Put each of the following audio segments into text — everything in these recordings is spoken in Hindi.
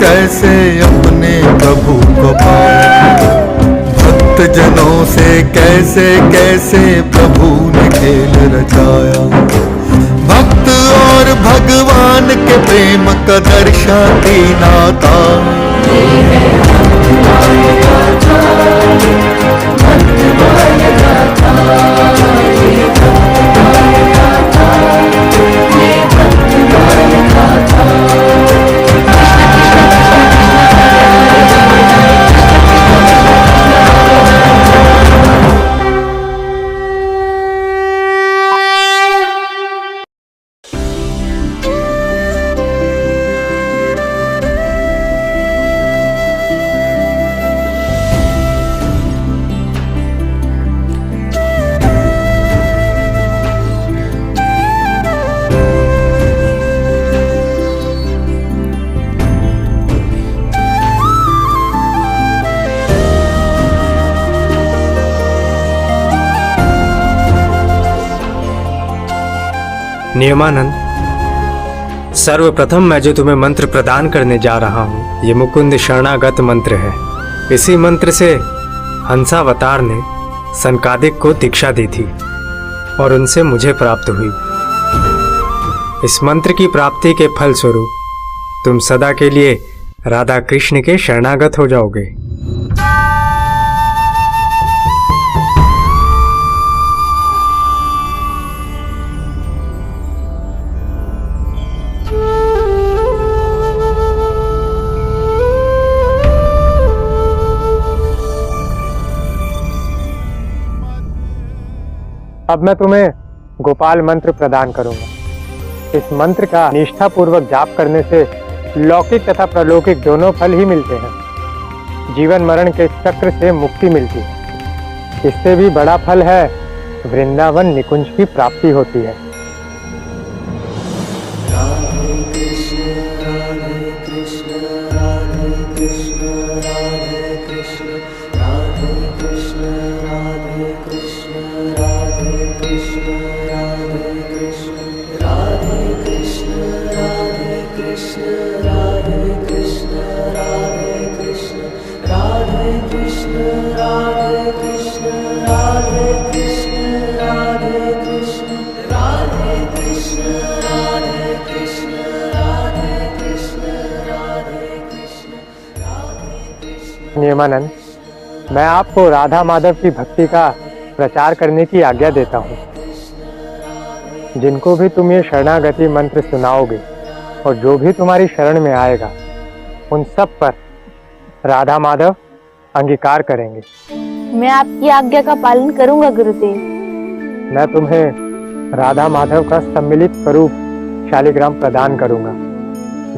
कैसे अपने प्रभु को पाया। भक्त जनों से कैसे कैसे प्रभु ने खेल रचाया। भक्त और भगवान के प्रेम का दर्शाती नाता। नियमानंद, सर्वप्रथम मैं जो तुम्हें मंत्र प्रदान करने जा रहा हूँ, ये मुकुंद शरणागत मंत्र है। इसी मंत्र से हंसावतार ने सनकादिक को दीक्षा दी थी और उनसे मुझे प्राप्त हुई। इस मंत्र की प्राप्ति के फल स्वरूप तुम सदा के लिए राधा कृष्ण के शरणागत हो जाओगे। अब मैं तुम्हें गोपाल मंत्र प्रदान करूंगा। इस मंत्र का निष्ठापूर्वक जाप करने से लौकिक तथा प्रलौकिक दोनों फल ही मिलते हैं। जीवन मरण के चक्र से मुक्ति मिलती है। इससे भी बड़ा फल है वृंदावन निकुंज की प्राप्ति होती है। नियमानंद, मैं आपको राधा माधव की भक्ति का प्रचार करने की आज्ञा देता हूँ। जिनको भी तुम ये शरणागति मंत्र सुनाओगे और जो भी तुम्हारी शरण में आएगा, उन सब पर राधा माधव अंगीकार करेंगे। मैं आपकी आज्ञा का पालन करूंगा गुरुदेव। मैं तुम्हें राधा माधव का सम्मिलित स्वरूप शालिग्राम प्रदान करूंगा,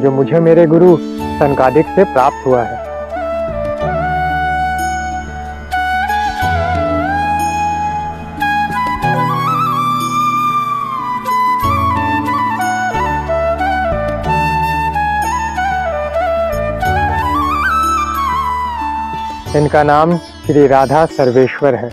जो मुझे मेरे गुरु सनकादिक से प्राप्त हुआ है। इनका नाम श्री राधा सर्वेश्वर है।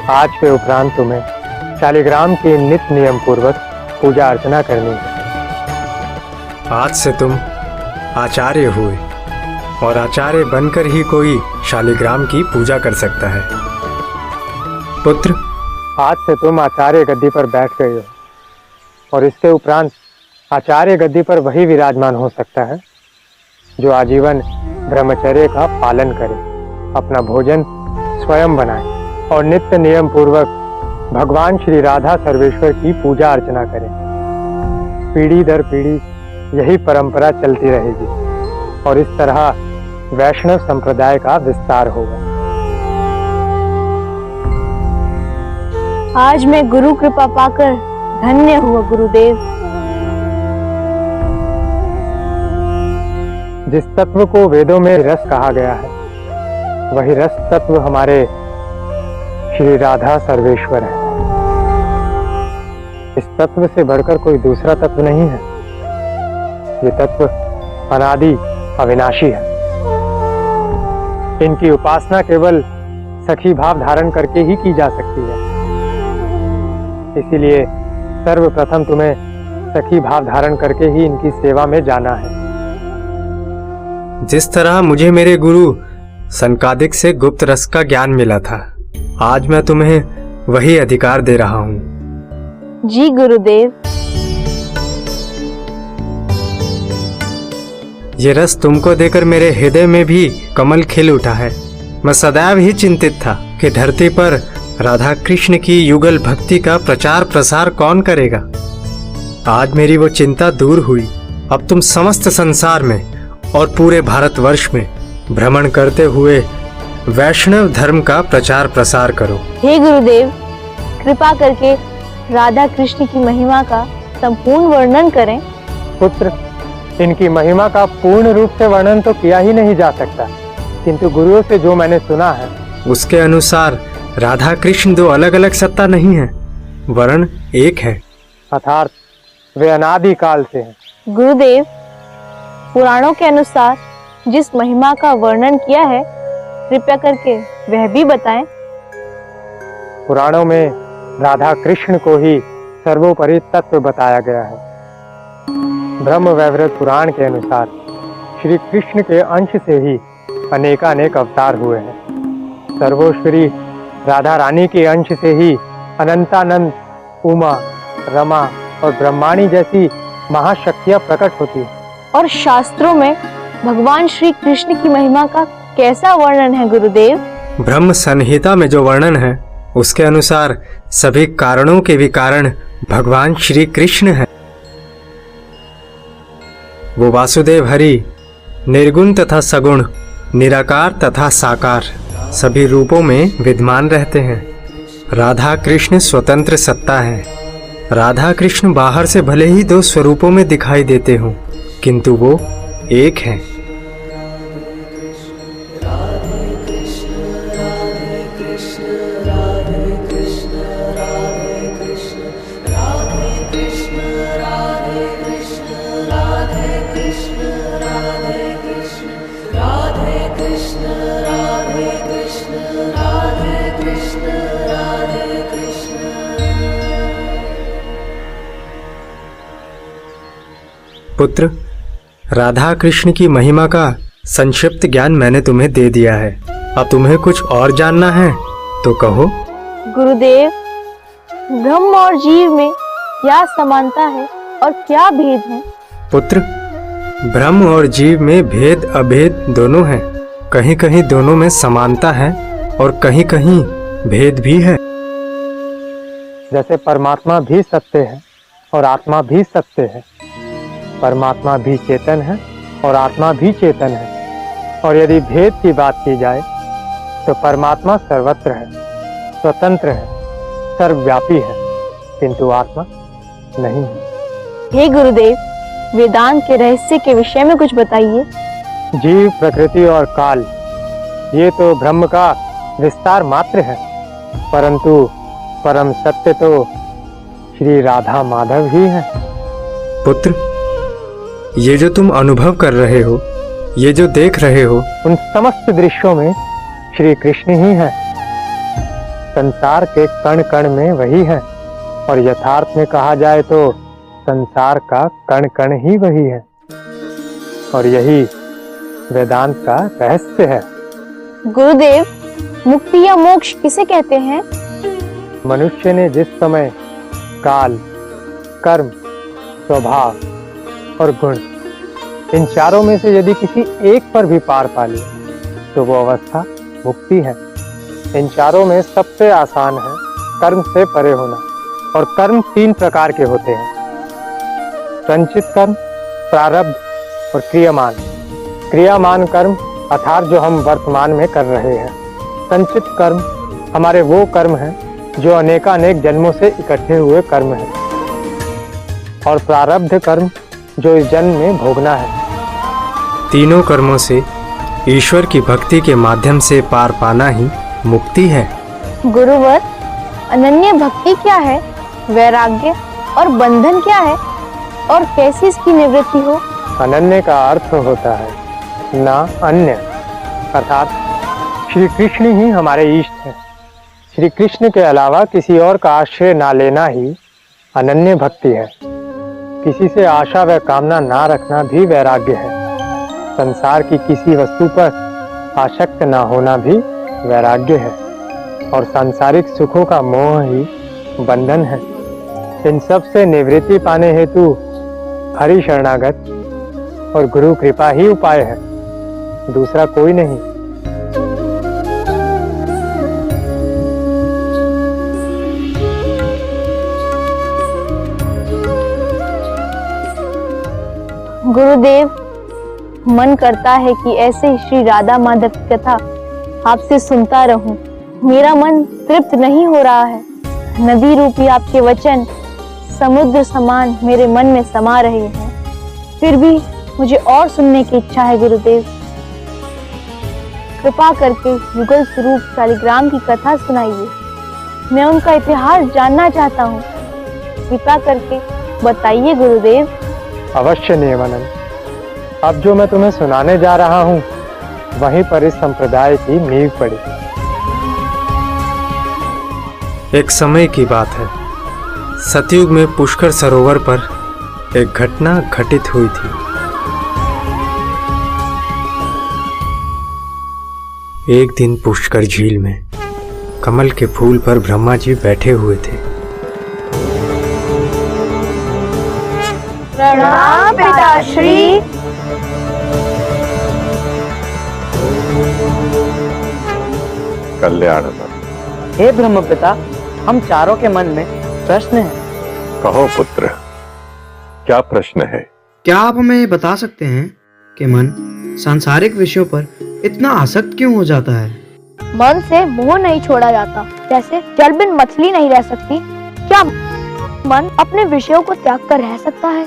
आज के उपरांत तुम्हें शालिग्राम की नित्य नियम पूर्वक पूजा अर्चना करनी है। आज से तुम आचार्य हुए और आचार्य बनकर ही कोई शालिग्राम की पूजा कर सकता है। पुत्र, आज से तुम आचार्य गद्दी पर बैठ गए हो और इसके उपरांत आचार्य गद्दी पर वही विराजमान हो सकता है जो आजीवन ब्रह्मचर्य का पालन करे, अपना भोजन स्वयं बनाए और नित्य नियम पूर्वक भगवान श्री राधा सर्वेश्वर की पूजा अर्चना करें। पीढ़ी दर पीढ़ी यही परंपरा चलती रहेगी और इस तरह वैष्णव संप्रदाय का विस्तार होगा। आज मैं गुरु कृपा पाकर धन्य हुआ गुरुदेव। जिस तत्व को वेदों में रस कहा गया है, वही रस तत्व हमारे श्री राधा सर्वेश्वर है। इस तत्व से बढ़कर कोई दूसरा तत्व नहीं है। ये तत्व अनादि अविनाशी है। इनकी उपासना केवल सखी भाव धारण करके ही की जा सकती है। इसीलिए सर्वप्रथम तुम्हें सखी भाव धारण करके ही इनकी सेवा में जाना है। जिस तरह मुझे मेरे गुरु सनकादिक से गुप्त रस का ज्ञान मिला था, आज मैं तुम्हें वही अधिकार दे रहा हूँ। जी गुरुदेव। ये रस तुमको देकर मेरे हृदय में भी कमल खिल उठा है। मैं सदैव ही चिंतित था कि धरती पर राधा कृष्ण की युगल भक्ति का प्रचार प्रसार कौन करेगा। आज मेरी वो चिंता दूर हुई। अब तुम समस्त संसार में और पूरे भारतवर्ष में भ्रमण करते हुए वैष्णव धर्म का प्रचार प्रसार करो। हे गुरुदेव, कृपा करके राधा कृष्ण की महिमा का संपूर्ण वर्णन करें। पुत्र, इनकी महिमा का पूर्ण रूप से वर्णन तो किया ही नहीं जा सकता, किंतु गुरुओं से जो मैंने सुना है उसके अनुसार राधा कृष्ण दो अलग अलग सत्ता नहीं है, वरण एक है। अर्थात वे अनादि काल से हैं। गुरुदेव, पुराणों के अनुसार जिस महिमा का वर्णन किया है, कृपया करके वह भी बताएं। पुराणों में राधा कृष्ण को ही सर्वोपरि तत्व बताया गया है। ब्रह्म वैवर्त पुराण के अनुसार श्री कृष्ण के अंश से ही अनेकानेक अवतार हुए हैं। सर्वोश्वरी राधा रानी के अंश से ही अनंतानंद, उमा, रमा और ब्रह्माणी जैसी महाशक्तियां प्रकट होती हैं। और शास्त्रों में भगवान श्री कृष्ण की महिमा का कैसा वर्णन है गुरुदेव? ब्रह्म संहिता में जो वर्णन है उसके अनुसार सभी कारणों के भी कारण भगवान श्री कृष्ण है। वो वासुदेव हरि निर्गुण तथा सगुण, निराकार तथा साकार सभी रूपों में विद्यमान रहते हैं। राधा कृष्ण स्वतंत्र सत्ता है। राधा कृष्ण बाहर से भले ही दो स्वरूपों में दिखाई देते हों, किंतु वो एक हैं। पुत्र, राधा कृष्ण की महिमा का संक्षिप्त ज्ञान मैंने तुम्हें दे दिया है। अब तुम्हें कुछ और जानना है तो कहो। गुरुदेव, ब्रह्म और जीव में क्या समानता है और क्या भेद है? पुत्र, ब्रह्म और जीव में भेद अभेद दोनों हैं। कहीं कहीं दोनों में समानता है और कहीं कहीं भेद भी है। जैसे परमात्मा भी सत्य है और आत्मा भी सत्य है। परमात्मा भी चेतन है और आत्मा भी चेतन है। और यदि भेद की बात की जाए तो परमात्मा सर्वत्र है, स्वतंत्र है, सर्वव्यापी है, किंतु आत्मा नहीं है। हे गुरुदेव, वेदांत के रहस्य के विषय में कुछ बताइए। जीव, प्रकृति और काल ये तो ब्रह्म का विस्तार मात्र है, परंतु परम सत्य तो श्री राधा माधव ही है। पुत्र, ये जो तुम अनुभव कर रहे हो, ये जो देख रहे हो, उन समस्त दृश्यों में श्री कृष्ण ही है। संसार के कण कण में वही है, और यथार्थ में कहा जाए तो संसार का कण कण ही वही है। और यही वेदांत का रहस्य है। गुरुदेव, मुक्ति या मोक्ष किसे कहते हैं? मनुष्य ने जिस समय काल, कर्म, स्वभाव और गुण इन चारों में से यदि किसी एक पर भी पार पा ले तो वो अवस्था मुक्ति है। इन चारों में सबसे आसान है कर्म से परे होना। और कर्म तीन प्रकार के होते हैं: संचित कर्म, प्रारब्ध और क्रियामान। क्रियामान कर्म अर्थात जो हम वर्तमान में कर रहे हैं। संचित कर्म हमारे वो कर्म हैं जो अनेकानेक जन्मों से इकट्ठे हुए कर्म हैं। और प्रारब्ध कर्म जो इस जन्म में भोगना है। तीनों कर्मों से ईश्वर की भक्ति के माध्यम से पार पाना ही मुक्ति है। गुरुवर, अनन्य भक्ति क्या है, वैराग्य और बंधन क्या है, और कैसे इसकी निवृत्ति हो? अनन्य का अर्थ होता है ना अन्य, अर्थात श्री कृष्ण ही हमारे इष्ट हैं। श्री कृष्ण के अलावा किसी और का आश्रय ना लेना ही अनन्य भक्ति है। किसी से आशा व कामना ना रखना भी वैराग्य है। संसार की किसी वस्तु पर आसक्त ना होना भी वैराग्य है। और सांसारिक सुखों का मोह ही बंधन है। इन सब से निवृत्ति पाने हेतु हरि शरणागत और गुरु कृपा ही उपाय है, दूसरा कोई नहीं। गुरुदेव, मन करता है कि ऐसे ही श्री राधा माधव की कथा आपसे सुनता रहूं। मेरा मन तृप्त नहीं हो रहा है। नदी रूपी आपके वचन समुद्र समान मेरे मन में समा रहे हैं, फिर भी मुझे और सुनने की इच्छा है। गुरुदेव, कृपा करके युगल स्वरूप शालिग्राम की कथा सुनाइए। मैं उनका इतिहास जानना चाहता हूँ। कृपा करके बताइए गुरुदेव। अवश्य नियमानंद, अब जो मैं तुम्हें सुनाने जा रहा हूँ वहीं पर इस संप्रदाय की नींव पड़ी। एक समय की बात है। सतयुग में पुष्कर सरोवर पर एक घटना घटित हुई थी। एक दिन पुष्कर झील में कमल के फूल पर ब्रह्मा जी बैठे हुए थे। प्रणाम पिताश्री। कल्याण। हे ब्रह्मपिता, हम चारों के मन में प्रश्न है। कहो पुत्र, क्या प्रश्न है? क्या आप हमें बता सकते हैं कि मन सांसारिक विषयों पर इतना आसक्त क्यों हो जाता है? मन से मोह नहीं छोड़ा जाता, जैसे जल बिन मछली नहीं रह सकती। क्या मन अपने विषयों को त्याग कर रह सकता है?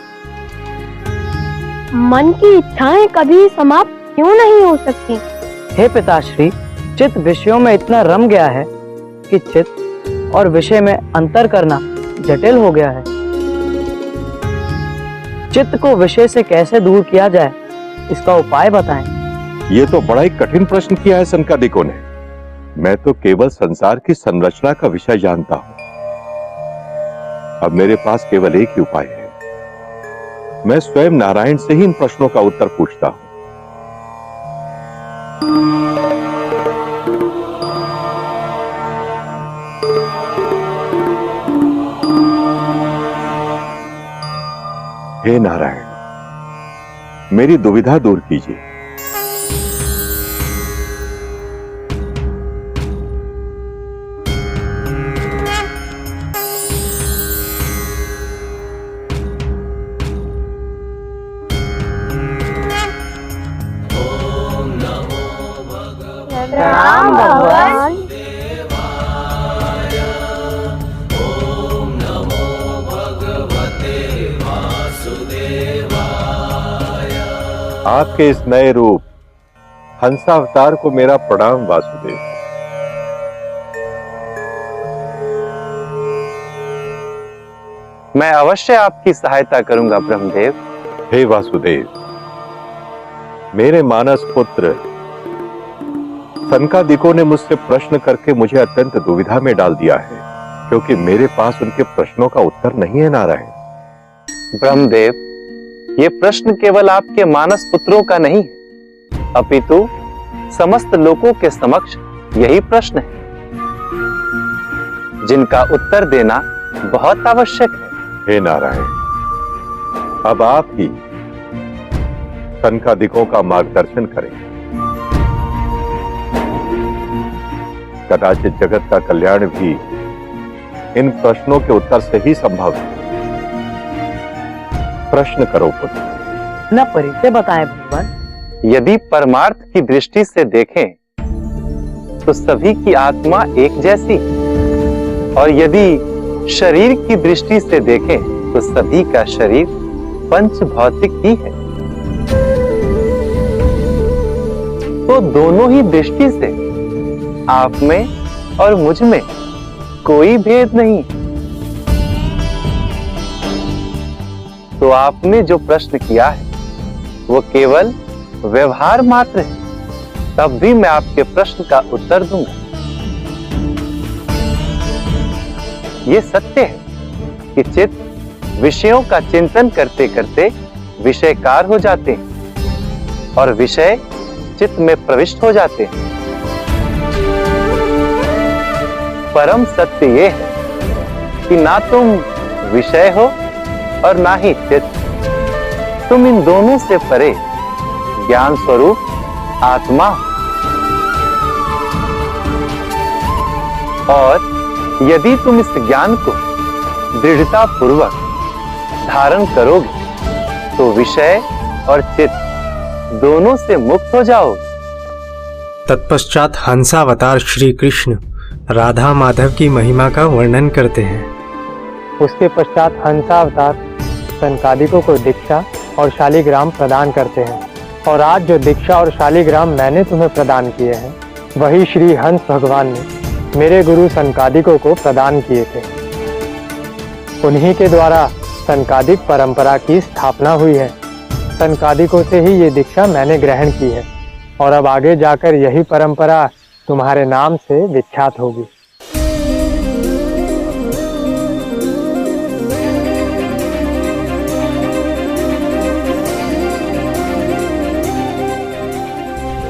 मन की इच्छाएं कभी समाप्त क्यों नहीं हो सकती? हे पिताश्री, चित्त विषयों में इतना रम गया है कि चित्त और विषय में अंतर करना जटिल हो गया है। चित्त को विषय से कैसे दूर किया जाए, इसका उपाय बताएं। ये तो बड़ा ही कठिन प्रश्न किया है संकादिकों ने। मैं तो केवल संसार की संरचना का विषय जानता हूं। अब मेरे पास केवल एक ही उपाय है। मैं स्वयं नारायण से ही इन प्रश्नों का उत्तर पूछता हूं। हे नारायण, मेरी दुविधा दूर कीजिए। प्रणाम भगवान। आपके इस नए रूप हंसावतार को मेरा प्रणाम वासुदेव। मैं अवश्य आपकी सहायता करूंगा ब्रह्मदेव। हे वासुदेव, मेरे मानस पुत्र सनकादिकों ने मुझसे प्रश्न करके मुझे अत्यंत दुविधा में डाल दिया है, क्योंकि मेरे पास उनके प्रश्नों का उत्तर नहीं है नारायण। ब्रह्मदेव, ये प्रश्न केवल आपके मानस पुत्रों का नहीं है, अपितु समस्त लोगों के समक्ष यही प्रश्न है, जिनका उत्तर देना बहुत आवश्यक है। हे नारायण, अब आप ही सनकादिकों का मार्गदर्शन करें। कदाचित जगत का कल्याण भी इन प्रश्नों के उत्तर से ही संभव है। प्रश्न करो पुत्र। अपना परिचय बताएं भगवान। यदि परमार्थ की दृष्टि से देखें तो सभी की आत्मा एक जैसी, और यदि शरीर की दृष्टि से देखें तो सभी का शरीर पंच भौतिक ही है। तो दोनों ही दृष्टि से आप में और मुझ में कोई भेद नहीं। तो आपने जो प्रश्न किया है वो केवल व्यवहार मात्र है, तब भी मैं आपके प्रश्न का उत्तर दूंगा। ये सत्य है कि चित्त विषयों का चिंतन करते करते विषयकार हो जाते हैं और विषय चित्त में प्रविष्ट हो जाते हैं। परम सत्य ये है कि ना तुम विषय हो और ना ही चित्त। तुम इन दोनों से परे ज्ञान स्वरूप आत्मा हो। और यदि तुम इस ज्ञान को दृढ़ता पूर्वक धारण करोगे तो विषय और चित्त दोनों से मुक्त हो जाओगे। तत्पश्चात हंसावतार श्री कृष्ण राधा माधव की महिमा का वर्णन करते हैं। उसके पश्चात हंसावतार सनकादिकों को दीक्षा और शालिग्राम प्रदान करते हैं। और आज जो दीक्षा और शालिग्राम मैंने तुम्हें प्रदान किए हैं वही श्री हंस भगवान ने मेरे गुरु सनकादिकों को प्रदान किए थे। उन्हीं के द्वारा सनकादिक परंपरा की स्थापना हुई है। सनकादिकों से ही ये दीक्षा मैंने ग्रहण की है और अब आगे जाकर यही परंपरा तुम्हारे नाम से विख्यात होगी।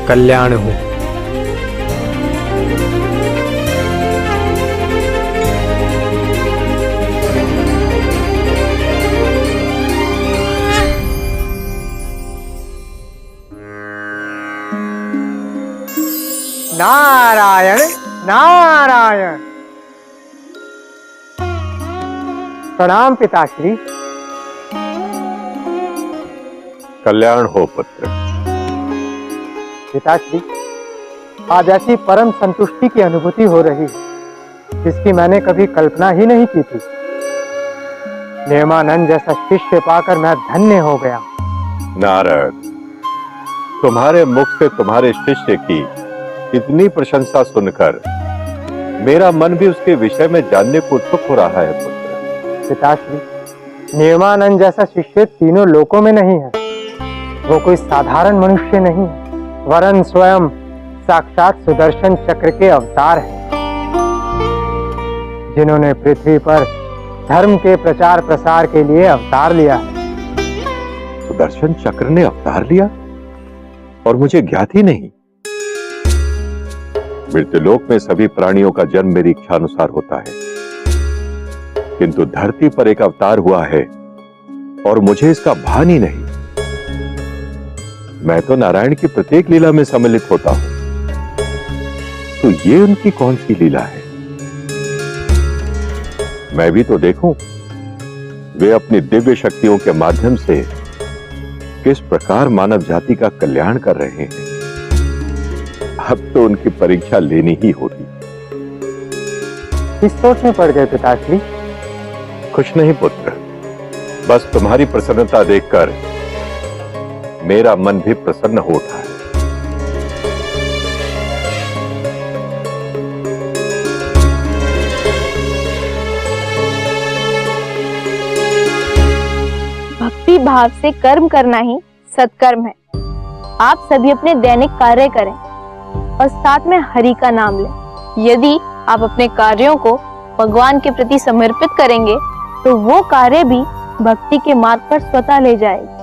कल्याण हो। नारायण नारायण। प्रणाम पिताश्री। कल्याण हो पुत्र। पिताश्री, आज ऐसी परम संतुष्टि की अनुभूति हो रही है जिसकी मैंने कभी कल्पना ही नहीं की थी। नियमानंद जैसा शिष्य पाकर मैं धन्य हो गया। नारद, तुम्हारे मुख से तुम्हारे शिष्य की इतनी प्रशंसा सुनकर मेरा मन भी उसके विषय में जानने को उत्सुक हो रहा है पुत्र। पिताश्री, नियमानंद जैसा शिष्य तीनों लोकों में नहीं है। वो कोई साधारण मनुष्य नहीं है, वरन स्वयं साक्षात सुदर्शन चक्र के अवतार हैं, जिन्होंने पृथ्वी पर धर्म के प्रचार प्रसार के लिए अवतार लिया है। सुदर्शन चक्र ने अवतार लिया और मुझे ज्ञात ही नहीं। मृत्युलोक में सभी प्राणियों का जन्म मेरी इच्छा अनुसार होता है, किंतु धरती पर एक अवतार हुआ है और मुझे इसका भान ही नहीं। मैं तो नारायण की प्रत्येक लीला में सम्मिलित होता हूं, तो ये उनकी कौन सी लीला है? मैं भी तो देखूं वे अपनी दिव्य शक्तियों के माध्यम से किस प्रकार मानव जाति का कल्याण कर रहे हैं। अब तो उनकी परीक्षा लेनी ही होगी। किस सोच में पड़ गए पिताश्री? कुछ नहीं पुत्र, बस तुम्हारी प्रसन्नता देखकर मेरा मन भी प्रसन्न हो उठा है। भक्ति भाव से कर्म करना ही सत्कर्म है। आप सभी अपने दैनिक कार्य करें और साथ में हरि का नाम लें। यदि आप अपने कार्यों को भगवान के प्रति समर्पित करेंगे तो वो कार्य भी भक्ति के मार्ग पर स्वतः ले जाएगी।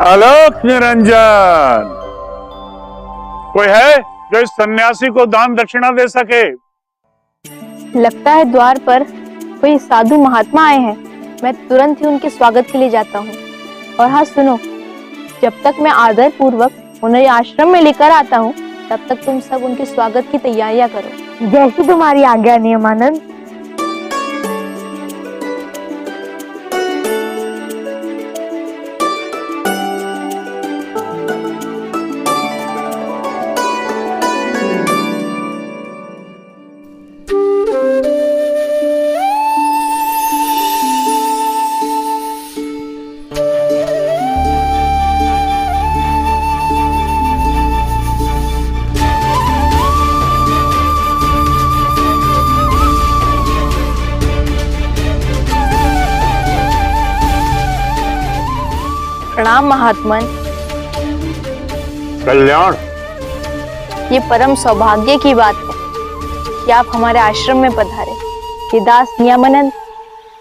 आलोक निरंजन, कोई है जो इस सन्यासी को दान दक्षिणा दे सके? लगता है द्वार पर कोई साधु महात्मा आए हैं। मैं तुरंत ही उनके स्वागत के लिए जाता हूँ। और हाँ सुनो, जब तक मैं आदर पूर्वक उन्हें आश्रम में लेकर आता हूँ तब तक तुम सब उनके स्वागत की तैयारियां करो। जैसी तुम्हारी आज्ञा नियमानंद। प्रणाम महात्मन। कल्याण। ये परम सौभाग्य की बात है कि आप हमारे आश्रम में पधारे। ये दास नियमानंद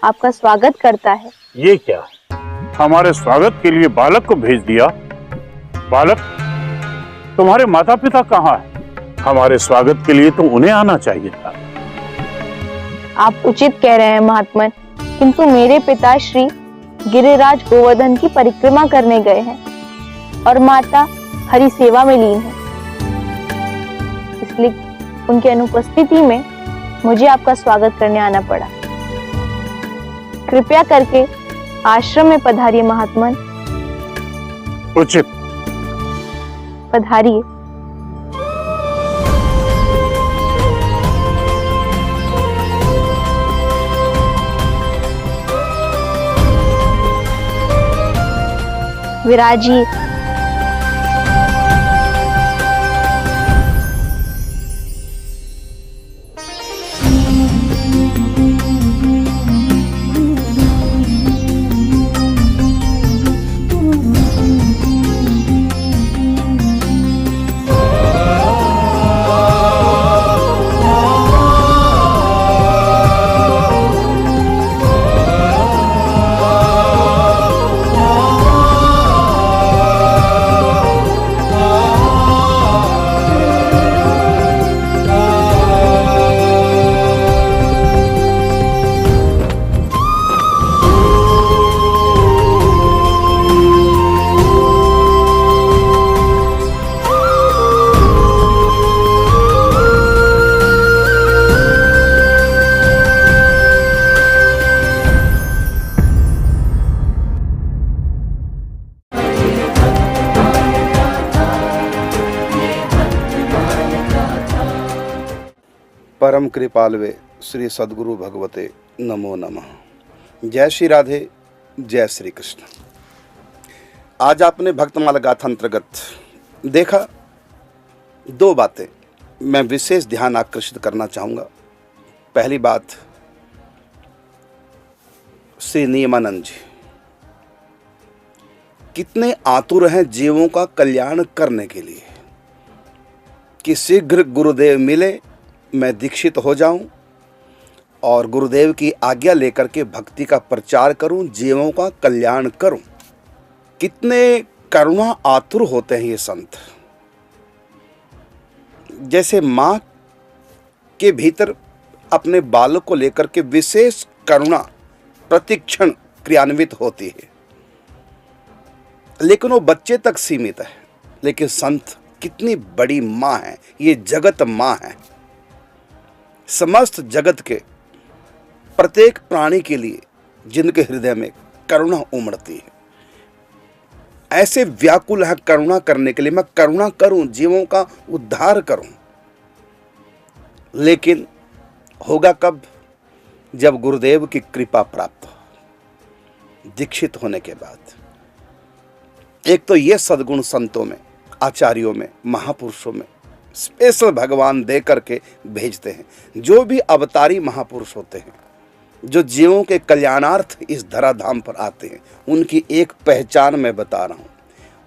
आपका स्वागत करता है। ये क्या, हमारे स्वागत के लिए बालक को भेज दिया? बालक, तुम्हारे माता पिता कहाँ हैं? हमारे स्वागत के लिए तो उन्हें आना चाहिए था। आप उचित कह रहे हैं महात्मन, किंतु मेरे पिता श्री गिरिराज गोवर्धन की परिक्रमा करने गए हैं और माता हरि सेवा में लीन है, इसलिए उनकी अनुपस्थिति में मुझे आपका स्वागत करने आना पड़ा। कृपया करके आश्रम में पधारिए महात्मन। उचित। पधारिए। विराजिए। परम कृपालवे श्री सद्गुरु भगवते नमो नमः। जय श्री राधे, जय श्री कृष्ण। आज आपने भक्तमाला गाथा अंतर्गत देखा, दो बातें मैं विशेष ध्यान आकर्षित करना चाहूँगा। पहली बात, श्री नियमानंद जी कितने आतुर हैं जीवों का कल्याण करने के लिए कि शीघ्र गुरुदेव मिले, मैं दीक्षित हो जाऊं और गुरुदेव की आज्ञा लेकर के भक्ति का प्रचार करूं, जीवों का कल्याण करूं। कितने करुणा आतुर होते हैं ये संत। जैसे माँ के भीतर अपने बालक को लेकर के विशेष करुणा प्रतिक्षण क्रियान्वित होती है, लेकिन वो बच्चे तक सीमित है। लेकिन संत कितनी बड़ी माँ है, ये जगत माँ है। समस्त जगत के प्रत्येक प्राणी के लिए जिनके हृदय में करुणा उमड़ती है, ऐसे व्याकुल है करुणा करने के लिए। मैं करुणा करूं, जीवों का उद्धार करूं, लेकिन होगा कब? जब गुरुदेव की कृपा प्राप्त हो, दीक्षित होने के बाद। एक तो ये सद्गुण संतों में, आचार्यों में, महापुरुषों में स्पेशल भगवान दे करके भेजते हैं। जो भी अवतारी महापुरुष होते हैं, जो जीवों के कल्याणार्थ इस धराधाम पर आते हैं, उनकी एक पहचान मैं बता रहा हूँ।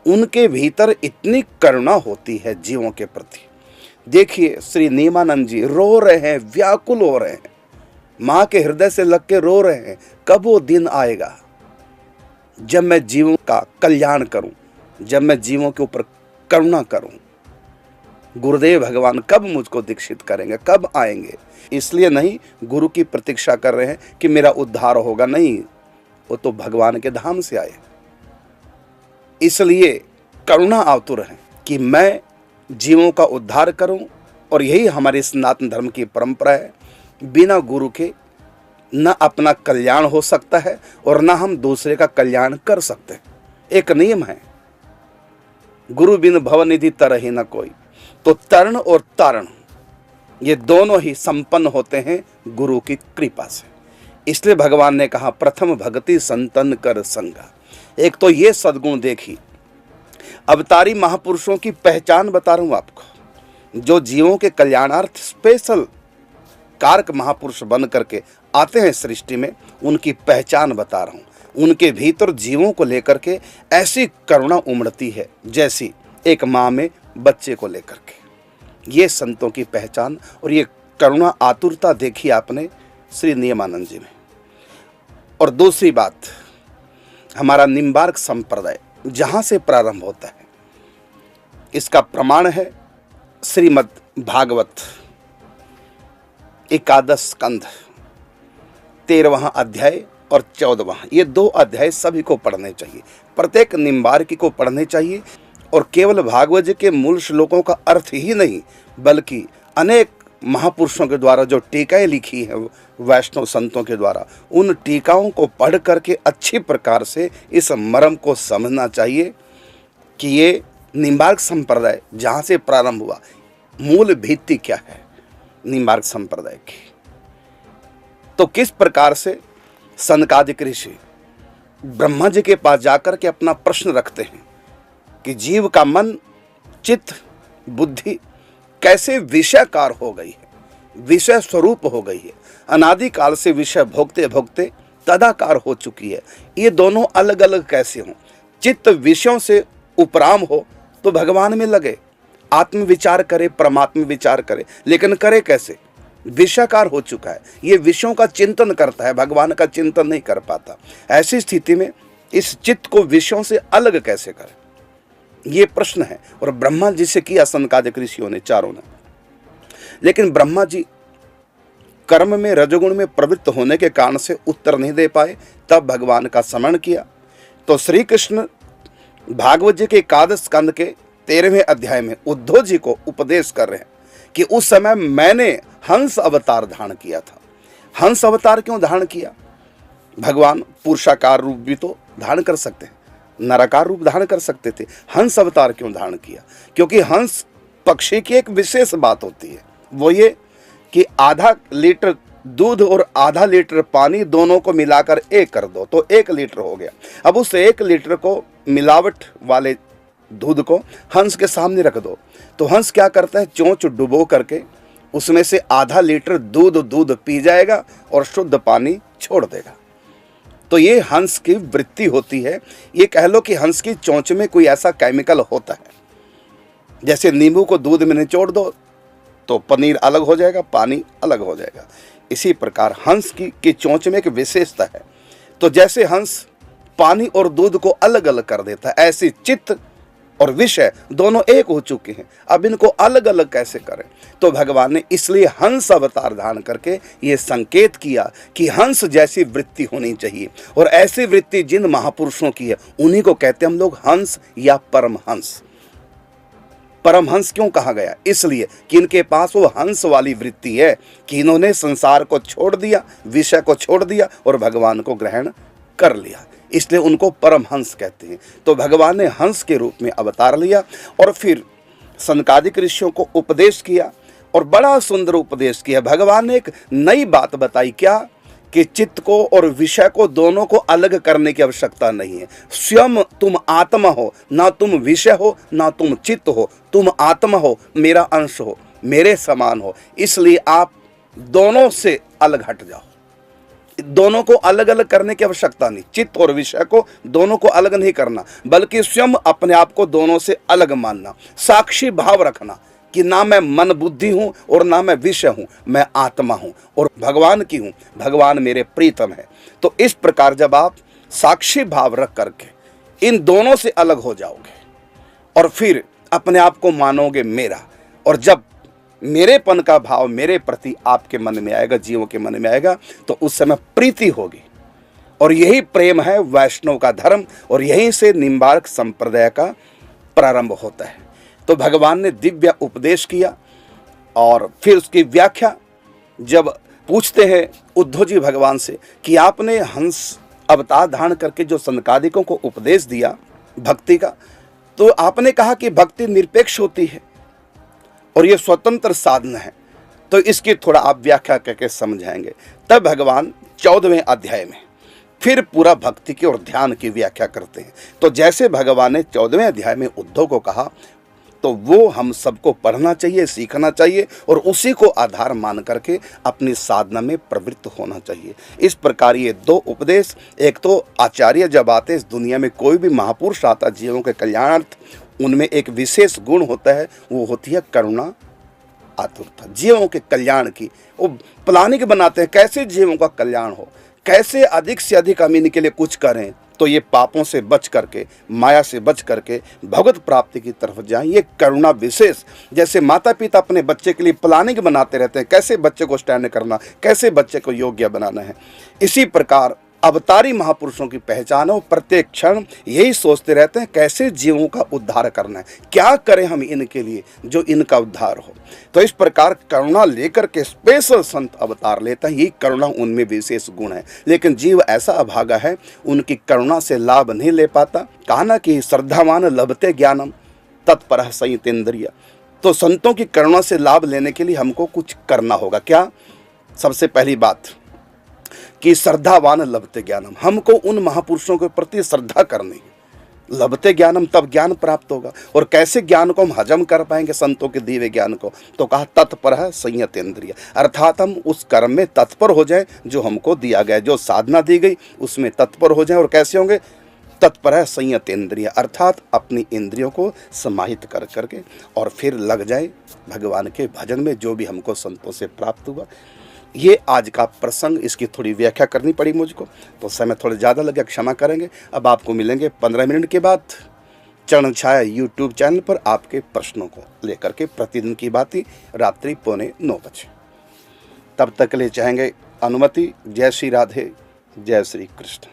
उनके भीतर इतनी करुणा होती है जीवों के प्रति। देखिए, श्री नियमानंद जी रो रहे हैं, व्याकुल हो रहे हैं, माँ के हृदय से लग के रो रहे हैं। कब वो दिन आएगा जब मैं जीवों का कल्याण करूं, जब मैं जीवों के ऊपर करुणा करूं? गुरुदेव भगवान कब मुझको दीक्षित करेंगे, कब आएंगे? इसलिए नहीं गुरु की प्रतीक्षा कर रहे हैं कि मेरा उद्धार होगा, नहीं, वो तो भगवान के धाम से आए। इसलिए करुणा आतुर है कि मैं जीवों का उद्धार करूं, और यही हमारे सनातन धर्म की परंपरा है। बिना गुरु के न अपना कल्याण हो सकता है और न हम दूसरे का कल्याण कर सकते हैं। एक नियम है, गुरु बिन भवनिधि तरहि न कोई। तो तरण और तारण ये दोनों ही संपन्न होते हैं गुरु की कृपा से। इसलिए भगवान ने कहा, प्रथम भक्ति संतन कर संगा। एक तो ये सद्गुण देखी, अवतारी महापुरुषों की पहचान बता रहा हूं आपको, जो जीवों के कल्याणार्थ स्पेशल कारक महापुरुष बन करके आते हैं सृष्टि में, उनकी पहचान बता रहा हूं। उनके भीतर जीवों को लेकर के ऐसी करुणा उमड़ती है जैसी एक माँ में बच्चे को लेकर के। ये संतों की पहचान और ये करुणा आतुरता देखी आपने श्री नियमानंद जी में। और दूसरी बात, हमारा निम्बार्क संप्रदाय जहाँ से प्रारंभ होता है, इसका प्रमाण है श्रीमद् भागवत 11 स्कंध 13वां अध्याय और 14वां। ये 2 अध्याय सभी को पढ़ने चाहिए, प्रत्येक निम्बार्की को पढ़ने चाहिए। और केवल भागवत जी के मूल श्लोकों का अर्थ ही नहीं, बल्कि अनेक महापुरुषों के द्वारा जो टीकाएं लिखी हैं वैष्णव संतों के द्वारा, उन टीकाओं को पढ़ करके अच्छी प्रकार से इस मर्म को समझना चाहिए कि ये निम्बार्क संप्रदाय जहाँ से प्रारंभ हुआ, मूल भित्ति क्या है निम्बार्क संप्रदाय की। तो किस प्रकार से सनकादिक ऋषि ब्रह्मा जी के पास जाकर के अपना प्रश्न रखते हैं कि जीव का मन, चित्त, बुद्धि कैसे विषयकार हो गई है, विषय स्वरूप हो गई है, अनादि काल से विषय भोगते भोगते तदाकार हो चुकी है। ये दोनों अलग अलग कैसे हों? चित्त विषयों से उपराम हो तो भगवान में लगे, आत्म विचार करे, परमात्म विचार करे, लेकिन करे कैसे? विषयकार हो चुका है, ये विषयों का चिंतन करता है, भगवान का चिंतन नहीं कर पाता। ऐसी स्थिति में इस चित्त को विषयों से अलग कैसे करे, ये प्रश्न है। और ब्रह्मा जी से किया सनकादिक ऋषियों ने, चारों ने। लेकिन ब्रह्मा जी कर्म में, रजोगुण में प्रवृत्त होने के कारण से उत्तर नहीं दे पाए। तब भगवान का स्मरण किया तो श्री कृष्ण भागवत जी के 11 स्कंद के 13वें अध्याय में उद्धव जी को उपदेश कर रहे हैं कि उस समय मैंने हंस अवतार धारण किया था। हंस अवतार क्यों धारण किया? भगवान पुरुषाकार रूप भी तो धारण कर सकते हैं, नराकार रूप धारण कर सकते थे। हंस अवतार क्यों धारण किया? क्योंकि हंस पक्षी की एक विशेष बात होती है, वो ये कि आधा लीटर दूध और आधा लीटर पानी दोनों को मिलाकर 1 कर दो तो 1 लीटर हो गया। अब उस 1 लीटर को मिलावट वाले दूध को हंस के सामने रख दो तो हंस क्या करता है? चोंच डुबो करके उसमें से आधा लीटर दूध पी जाएगा और शुद्ध पानी छोड़ देगा। तो ये हंस की वृत्ति होती है। ये कह लो कि हंस की चोंच में कोई ऐसा केमिकल होता है, जैसे नींबू को दूध में निचोड़ दो तो पनीर अलग हो जाएगा, पानी अलग हो जाएगा। इसी प्रकार हंस की चोंच में एक विशेषता है। तो जैसे हंस पानी और दूध को अलग अलग कर देता है, ऐसे चित्त और विषय दोनों एक हो चुके हैं, अब इनको अलग अलग कैसे करें? तो भगवान ने इसलिए हंस अवतार धारण करके ये संकेत किया कि हंस जैसी वृत्ति होनी चाहिए। और ऐसी वृत्ति जिन महापुरुषों की है उन्हीं को कहते हैं हम लोग हंस या परमहंस। परमहंस क्यों कहा गया? इसलिए कि इनके पास वो हंस वाली वृत्ति है कि इन्होंने संसार को छोड़ दिया, विषय को छोड़ दिया और भगवान को ग्रहण कर लिया, इसलिए उनको परमहंस कहते हैं। तो भगवान ने हंस के रूप में अवतार लिया और फिर सनकादिक ऋषियों को उपदेश किया और बड़ा सुंदर उपदेश किया। भगवान ने एक नई बात बताई, क्या? कि चित्त को और विषय को दोनों को अलग करने की आवश्यकता नहीं है। स्वयं तुम आत्मा हो, ना तुम विषय हो ना तुम चित्त हो, तुम आत्मा हो, मेरा अंश हो, मेरे समान हो, इसलिए आप दोनों से अलग हट जाओ। दोनों को अलग अलग करने की आवश्यकता नहीं, चित्त और विषय को दोनों को अलग नहीं करना, बल्कि स्वयं अपने आप को दोनों से अलग मानना, साक्षी भाव रखना कि ना मैं मन बुद्धि हूं और ना मैं विषय हूं, मैं आत्मा हूं और भगवान की हूं, भगवान मेरे प्रीतम है। तो इस प्रकार जब आप साक्षी भाव रख करके इन दोनों से अलग हो जाओगे और फिर अपने आप को मानोगे मेरा, और जब मेरेपन का भाव मेरे प्रति आपके मन में आएगा, जीवों के मन में आएगा, तो उस समय प्रीति होगी। और यही प्रेम है वैष्णव का धर्म और यहीं से निम्बार्क संप्रदाय का प्रारंभ होता है। तो भगवान ने दिव्य उपदेश किया और फिर उसकी व्याख्या जब पूछते हैं उद्धव जी भगवान से कि आपने हंस अवतार धारण करके जो सनकादिकों को उपदेश दिया भक्ति का, तो आपने कहा कि भक्ति निरपेक्ष होती है और ये स्वतंत्र साधन है, तो इसकी थोड़ा आप व्याख्या करके समझाएंगे। तब भगवान 14वें अध्याय में फिर पूरा भक्ति की और ध्यान की व्याख्या करते हैं। तो जैसे भगवान ने 14वें अध्याय में उद्धव को कहा, तो वो हम सबको पढ़ना चाहिए, सीखना चाहिए और उसी को आधार मान करके अपनी साधना में प्रवृत्त होना चाहिए। इस प्रकार ये दो उपदेश, एक तो आचार्य जब आते इस दुनिया में, कोई भी महापुरुष आता जीवों के कल्याणार्थ, उनमें एक विशेष गुण होता है, वो होती है करुणा आतुरता। जीवों के कल्याण की वो प्लानिंग बनाते हैं, कैसे जीवों का कल्याण हो, कैसे अधिक से अधिक हम इनके लिए कुछ करें तो ये पापों से बच करके, माया से बच करके भगवत प्राप्ति की तरफ जाएं। ये करुणा विशेष, जैसे माता पिता अपने बच्चे के लिए प्लानिंग बनाते रहते हैं, कैसे बच्चे को स्टैंड करना, कैसे बच्चे को योग्य बनाना है। इसी प्रकार अवतारी महापुरुषों की पहचान हो, प्रत्येक क्षण यही सोचते रहते हैं कैसे जीवों का उद्धार करना है, क्या करें हम इनके लिए जो इनका उद्धार हो। तो इस प्रकार करुणा लेकर के स्पेशल संत अवतार लेता है, यही करुणा उनमें विशेष गुण है। लेकिन जीव ऐसा अभागा है, उनकी करुणा से लाभ नहीं ले पाता। कहा ना कि श्रद्धावान लभते ज्ञानम तत्परः संयतेन्द्रिय। तो संतों की करुणा से लाभ लेने के लिए हमको कुछ करना होगा। क्या? सबसे पहली बात कि श्रद्धावान लभते ज्ञानम, हमको उन महापुरुषों के प्रति श्रद्धा करनी। लभते ज्ञानम, तब ज्ञान प्राप्त होगा। और कैसे ज्ञान को हम हजम कर पाएंगे संतों के दिए ज्ञान को? तो कहा तत्पर संयतेन्द्रिय, अर्थात हम उस कर्म में तत्पर हो जाए जो हमको दिया गया, जो साधना दी गई उसमें तत्पर हो जाए। और कैसे होंगे? तत्पर संयतेन्द्रिय, अर्थात अपनी इंद्रियों को समाहित कर करके और फिर लग जाए भगवान के भजन में, जो भी हमको संतों से प्राप्त हुआ। ये आज का प्रसंग, इसकी थोड़ी व्याख्या करनी पड़ी मुझको, तो समय थोड़ा ज़्यादा लगे, क्षमा करेंगे। अब आपको मिलेंगे 15 मिनट के बाद चरण छाया यूट्यूब चैनल पर आपके प्रश्नों को लेकर के, प्रतिदिन की बात रात्रि 8:45 बजे। तब तक के लिए चाहेंगे अनुमति। जय श्री राधे, जय श्री कृष्ण।